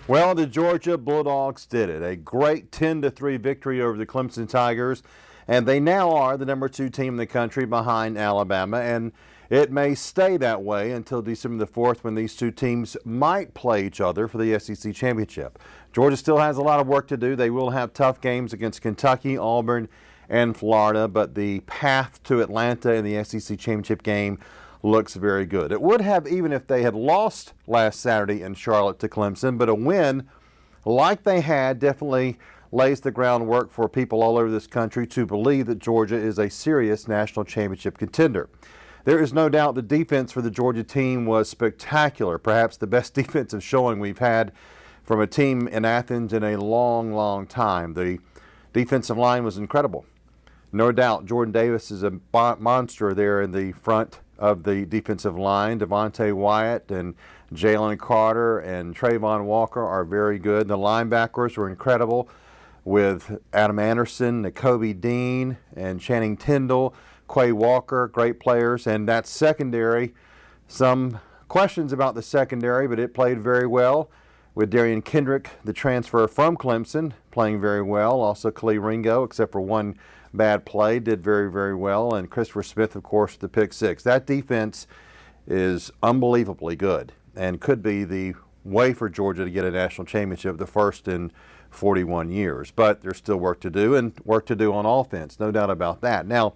Well, the Georgia Bulldogs did it. A great 10-3 victory over the Clemson Tigers, and they now are the #2 team in the country behind Alabama, and it may stay that way until December the 4th when these two teams might play each other for the SEC championship. Georgia still has a lot of work to do. They will have tough games against Kentucky, Auburn, and Florida, but the path to Atlanta in the SEC championship game looks very good. It would have even if they had lost last Saturday in Charlotte to Clemson, but a win like they had definitely lays the groundwork for people all over this country to believe that Georgia is a serious national championship contender. There is no doubt the defense for the Georgia team was spectacular, perhaps the best defensive showing we've had from a team in Athens in a long, long time. The defensive line was incredible. No doubt Jordan Davis is a monster there in the front of the defensive line. Devontae Wyatt and Jalen Carter and Trayvon Walker are very good. The linebackers were incredible with Adam Anderson, Nakobe Dean, and Channing Tindall, Quay Walker, great players. And that secondary, some questions about the secondary, but it played very well with Darian Kendrick, the transfer from Clemson, playing very well. Also Khalil Ringo, except for one bad play, did very, very well. And Christopher Smith, of course, the pick six. That defense is unbelievably good and could be the way for Georgia to get a national championship, the first in 41 years. But there's still work to do, and work to do on offense, no doubt about that. Now,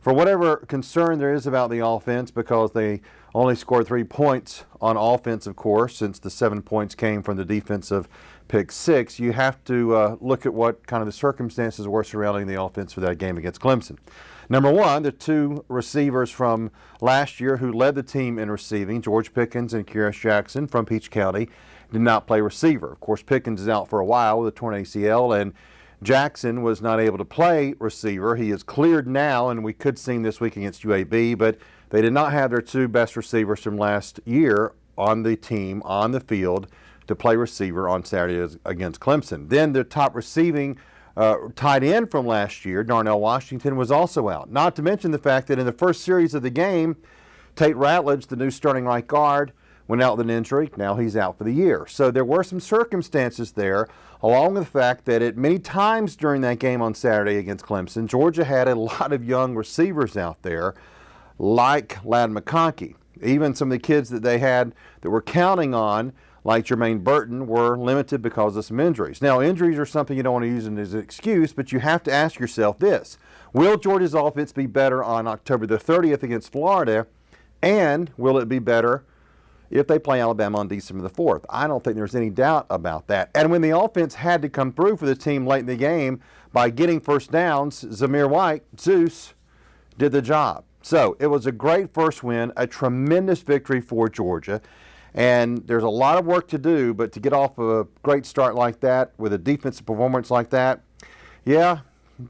for whatever concern there is about the offense, because they only scored 3 points on offense, of course, since the 7 points came from the defensive pick six, you have to look at what kind of the circumstances were surrounding the offense for that game against Clemson. Number one, the two receivers from last year who led the team in receiving, George Pickens and Kyrus Jackson from Peach County, did not play receiver. Of course, Pickens is out for a while with a torn ACL, and Jackson was not able to play receiver. He is cleared now, and we could see him this week against UAB, but they did not have their two best receivers from last year on the team, on the field, to play receiver on Saturday against Clemson. Then the top receiving tight end from last year, Darnell Washington, was also out. Not to mention the fact that in the first series of the game, Tate Ratledge, the new starting right guard, went out with an injury. Now he's out for the year. So there were some circumstances there, along with the fact that at many times during that game on Saturday against Clemson, Georgia had a lot of young receivers out there, like Ladd McConkey. Even some of the kids that they had that were counting on, like Jermaine Burton, were limited because of some injuries. Now, injuries are something you don't want to use as an excuse, but you have to ask yourself this: will Georgia's offense be better on October the 30th against Florida, and will it be better if they play Alabama on December the 4th? I don't think there's any doubt about that. And when the offense had to come through for the team late in the game by getting first downs, Zamir White, Zeus, did the job. So it was a great first win, a tremendous victory for Georgia. And there's a lot of work to do, but to get off a great start like that with a defensive performance like that, yeah,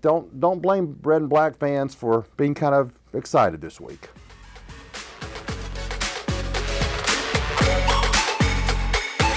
don't blame red and black fans for being kind of excited this week.